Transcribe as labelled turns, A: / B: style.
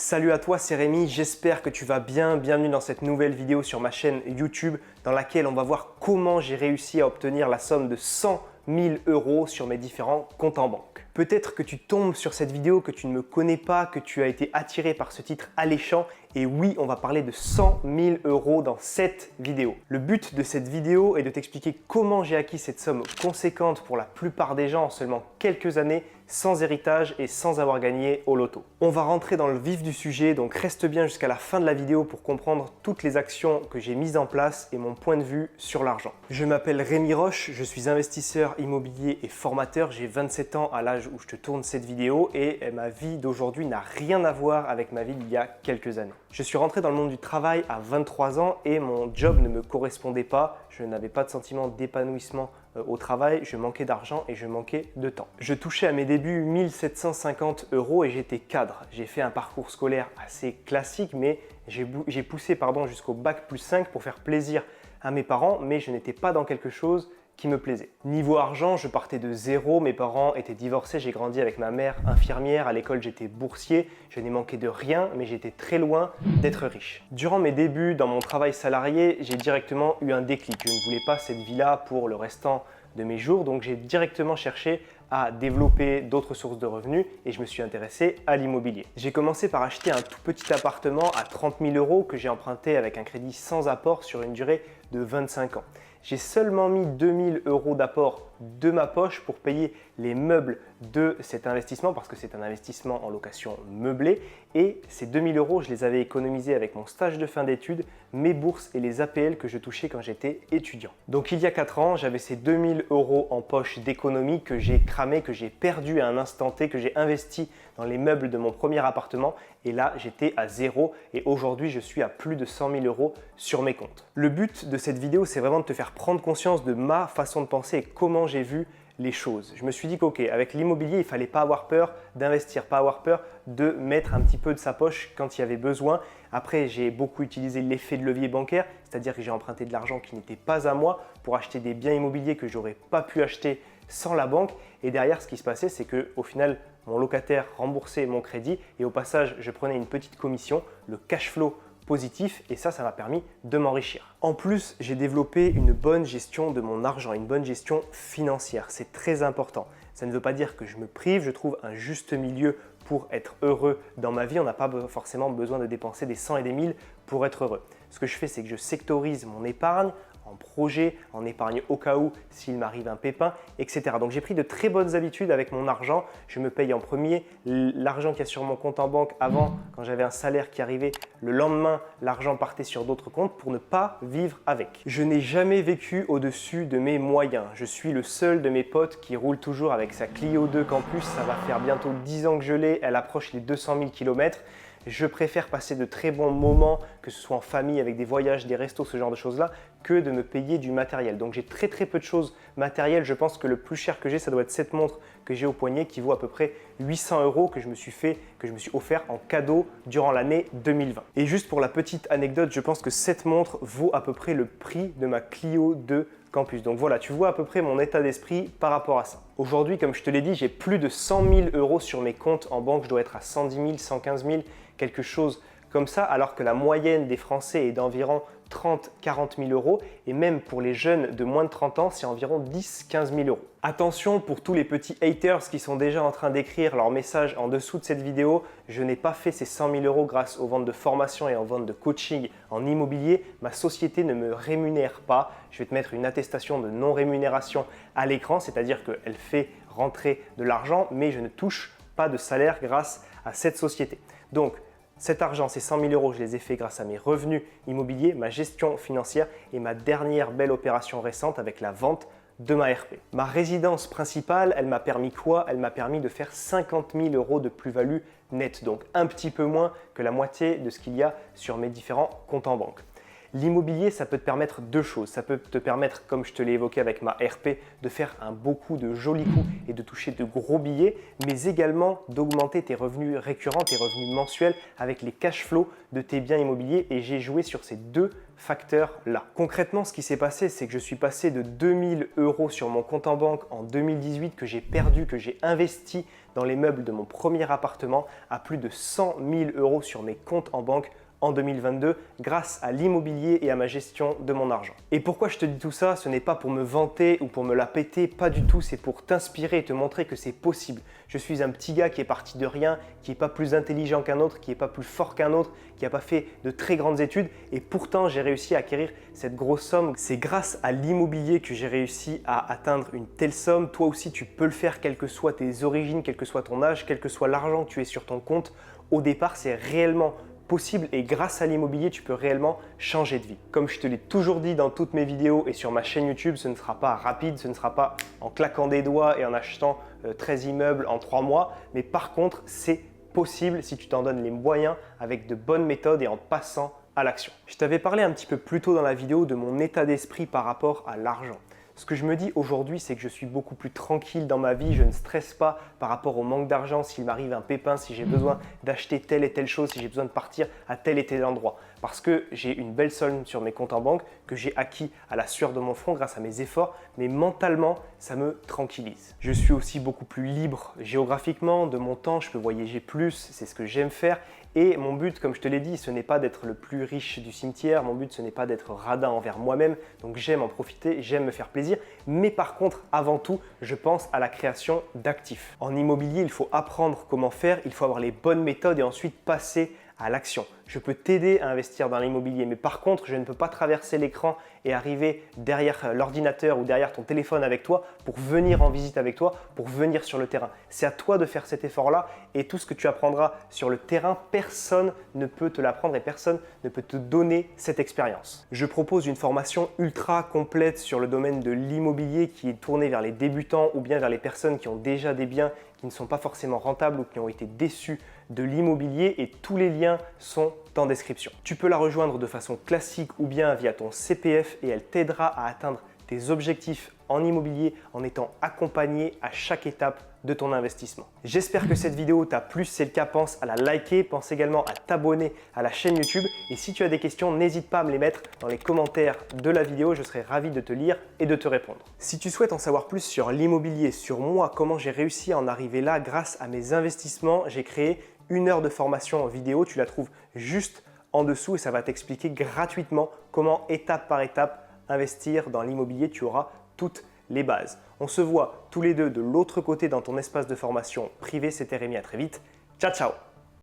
A: Salut à toi, c'est Rémi, j'espère que tu vas bien. Bienvenue dans cette nouvelle vidéo sur ma chaîne YouTube dans laquelle on va voir comment j'ai réussi à obtenir la somme de 100 000 € sur mes différents comptes en banque. Peut-être que tu tombes sur cette vidéo, que tu ne me connais pas, que tu as été attiré par ce titre alléchant. Et oui, on va parler de 100 000 € dans cette vidéo. Le but de cette vidéo est de t'expliquer comment j'ai acquis cette somme conséquente pour la plupart des gens en seulement quelques années, sans héritage et sans avoir gagné au loto. On va rentrer dans le vif du sujet, donc reste bien jusqu'à la fin de la vidéo pour comprendre toutes les actions que j'ai mises en place et mon point de vue sur l'argent. Je m'appelle Rémi Roche, je suis investisseur immobilier et formateur. J'ai 27 ans à l'âge où je te tourne cette vidéo et ma vie d'aujourd'hui n'a rien à voir avec ma vie d'il y a quelques années. Je suis rentré dans le monde du travail à 23 ans et mon job ne me correspondait pas. Je n'avais pas de sentiment d'épanouissement au travail, je manquais d'argent et je manquais de temps. Je touchais à mes débuts 1 750 € et j'étais cadre. J'ai fait un parcours scolaire assez classique, mais j'ai poussé jusqu'au bac+5 pour faire plaisir à mes parents, mais je n'étais pas dans quelque chose qui me plaisait. Niveau argent, je partais de zéro, mes parents étaient divorcés, j'ai grandi avec ma mère infirmière, à l'école j'étais boursier, je n'ai manqué de rien, mais j'étais très loin d'être riche. Durant mes débuts dans mon travail salarié, j'ai directement eu un déclic. Je ne voulais pas cette vie-là pour le restant de mes jours, donc j'ai directement cherché à développer d'autres sources de revenus et je me suis intéressé à l'immobilier. J'ai commencé par acheter un tout petit appartement à 30 000 € que j'ai emprunté avec un crédit sans apport sur une durée de 25 ans. J'ai seulement mis 2 000 € d'apport de ma poche pour payer les meubles de cet investissement parce que c'est un investissement en location meublée et ces 2 000 €, je les avais économisés avec mon stage de fin d'études, mes bourses et les APL que je touchais quand j'étais étudiant. Donc il y a 4 ans, j'avais ces 2 000 € en poche d'économie que j'ai cramé, que j'ai perdu à un instant T, que j'ai investi dans les meubles de mon premier appartement et là j'étais à zéro et aujourd'hui je suis à plus de 100 000 € sur mes comptes. Le but de cette vidéo, c'est vraiment de te faire prendre conscience de ma façon de penser et comment j'ai vu les choses. Je me suis dit qu'ok, avec l'immobilier, il ne fallait pas avoir peur d'investir, pas avoir peur de mettre un petit peu de sa poche quand il y avait besoin. Après, j'ai beaucoup utilisé l'effet de levier bancaire, c'est-à-dire que j'ai emprunté de l'argent qui n'était pas à moi pour acheter des biens immobiliers que j'aurais pas pu acheter sans la banque. Et derrière, ce qui se passait, c'est qu'au final, mon locataire remboursait mon crédit et au passage, je prenais une petite commission, le cash flow positif et ça m'a permis de m'enrichir. En plus, j'ai développé une bonne gestion de mon argent, une bonne gestion financière. C'est très important. Ça ne veut pas dire que je me prive, je trouve un juste milieu pour être heureux dans ma vie. On n'a pas forcément besoin de dépenser des 100 et des 1000 pour être heureux. Ce que je fais, c'est que je sectorise mon épargne en projet, en épargne au cas où s'il m'arrive un pépin, etc. Donc j'ai pris de très bonnes habitudes avec mon argent. Je me paye en premier l'argent qu'il y a sur mon compte en banque. Avant, quand j'avais un salaire qui arrivait, le lendemain, l'argent partait sur d'autres comptes pour ne pas vivre avec. Je n'ai jamais vécu au-dessus de mes moyens. Je suis le seul de mes potes qui roule toujours avec sa Clio 2 Campus. Ça va faire bientôt 10 ans que je l'ai. Elle approche les 200 000 km. Je préfère passer de très bons moments, que ce soit en famille, avec des voyages, des restos, ce genre de choses-là, que de me payer du matériel. Donc j'ai très peu de choses matérielles. Je pense que le plus cher que j'ai, ça doit être cette montre que j'ai au poignet qui vaut à peu près 800 € que je me suis offert en cadeau durant l'année 2020. Et juste pour la petite anecdote, je pense que cette montre vaut à peu près le prix de ma Clio 2 Campus. Donc voilà, tu vois à peu près mon état d'esprit par rapport à ça. Aujourd'hui, comme je te l'ai dit, j'ai plus de 100 000 € sur mes comptes en banque. Je dois être à 110 000, 115 000, quelque chose comme ça, alors que la moyenne des Français est d'environ 30-40 000 € et même pour les jeunes de moins de 30 ans, c'est environ 10-15 000 €. Attention pour tous les petits haters qui sont déjà en train d'écrire leur message en dessous de cette vidéo, je n'ai pas fait ces 100 000 € grâce aux ventes de formation et aux ventes de coaching en immobilier. Ma société ne me rémunère pas. Je vais te mettre une attestation de non-rémunération à l'écran, c'est-à-dire qu'elle fait rentrer de l'argent, mais je ne touche pas de salaire grâce à cette société. Donc, cet argent, ces 100 000 €, je les ai fait grâce à mes revenus immobiliers, ma gestion financière et ma dernière belle opération récente avec la vente de ma RP. Ma résidence principale, elle m'a permis quoi? Elle m'a permis de faire 50 000 € de plus-value nette, donc un petit peu moins que la moitié de ce qu'il y a sur mes différents comptes en banque. L'immobilier, ça peut te permettre deux choses. Ça peut te permettre, comme je te l'ai évoqué avec ma RP, de faire un beau coup de jolis coups et de toucher de gros billets, mais également d'augmenter tes revenus récurrents, tes revenus mensuels avec les cash flows de tes biens immobiliers. Et j'ai joué sur ces deux facteurs-là. Concrètement, ce qui s'est passé, c'est que je suis passé de 2000 € sur mon compte en banque en 2018 que j'ai perdu, que j'ai investi dans les meubles de mon premier appartement, à plus de 100 000 € sur mes comptes en banque en 2022 grâce à l'immobilier et à ma gestion de mon argent. Et pourquoi je te dis tout ça? Ce n'est pas pour me vanter ou pour me la péter, pas du tout, c'est pour t'inspirer et te montrer que c'est possible. Je suis un petit gars qui est parti de rien, qui n'est pas plus intelligent qu'un autre, qui n'est pas plus fort qu'un autre, qui n'a pas fait de très grandes études et pourtant j'ai réussi à acquérir cette grosse somme. C'est grâce à l'immobilier que j'ai réussi à atteindre une telle somme. Toi aussi tu peux le faire, quelles que soient tes origines, quel que soit ton âge, quel que soit l'argent que tu aies sur ton compte. Au départ, c'est réellement possible et grâce à l'immobilier, tu peux réellement changer de vie. Comme je te l'ai toujours dit dans toutes mes vidéos et sur ma chaîne YouTube, ce ne sera pas rapide, ce ne sera pas en claquant des doigts et en achetant 13 immeubles en 3 mois, mais par contre, c'est possible si tu t'en donnes les moyens avec de bonnes méthodes et en passant à l'action. Je t'avais parlé un petit peu plus tôt dans la vidéo de mon état d'esprit par rapport à l'argent. Ce que je me dis aujourd'hui, c'est que je suis beaucoup plus tranquille dans ma vie, je ne stresse pas par rapport au manque d'argent, s'il m'arrive un pépin, si j'ai besoin d'acheter telle et telle chose, si j'ai besoin de partir à tel et tel endroit. Parce que j'ai une belle somme sur mes comptes en banque que j'ai acquis à la sueur de mon front grâce à mes efforts, mais mentalement, ça me tranquillise. Je suis aussi beaucoup plus libre géographiquement, de mon temps, je peux voyager plus, c'est ce que j'aime faire. Et mon but, comme je te l'ai dit, ce n'est pas d'être le plus riche du cimetière, mon but ce n'est pas d'être radin envers moi-même, donc j'aime en profiter, j'aime me faire plaisir, mais par contre, avant tout, je pense à la création d'actifs. En immobilier, il faut apprendre comment faire, il faut avoir les bonnes méthodes et ensuite passer à l'action. Je peux t'aider à investir dans l'immobilier, mais par contre, je ne peux pas traverser l'écran et arriver derrière l'ordinateur ou derrière ton téléphone avec toi pour venir en visite avec toi, pour venir sur le terrain. C'est à toi de faire cet effort-là et tout ce que tu apprendras sur le terrain, personne ne peut te l'apprendre et personne ne peut te donner cette expérience. Je propose une formation ultra complète sur le domaine de l'immobilier qui est tournée vers les débutants ou bien vers les personnes qui ont déjà des biens qui ne sont pas forcément rentables ou qui ont été déçus de l'immobilier et tous les liens sont en description. Tu peux la rejoindre de façon classique ou bien via ton CPF et elle t'aidera à atteindre tes objectifs en immobilier en étant accompagné à chaque étape de ton investissement. J'espère que cette vidéo t'a plu. Si c'est le cas, pense à la liker, pense également à t'abonner à la chaîne YouTube et si tu as des questions, n'hésite pas à me les mettre dans les commentaires de la vidéo, je serai ravi de te lire et de te répondre. Si tu souhaites en savoir plus sur l'immobilier, sur moi, comment j'ai réussi à en arriver là grâce à mes investissements, j'ai créé 1 heure de formation en vidéo, tu la trouves juste en dessous et ça va t'expliquer gratuitement comment étape par étape investir dans l'immobilier. Tu auras toutes les bases. On se voit tous les deux de l'autre côté dans ton espace de formation privé. C'était Rémi, à très vite. Ciao, ciao!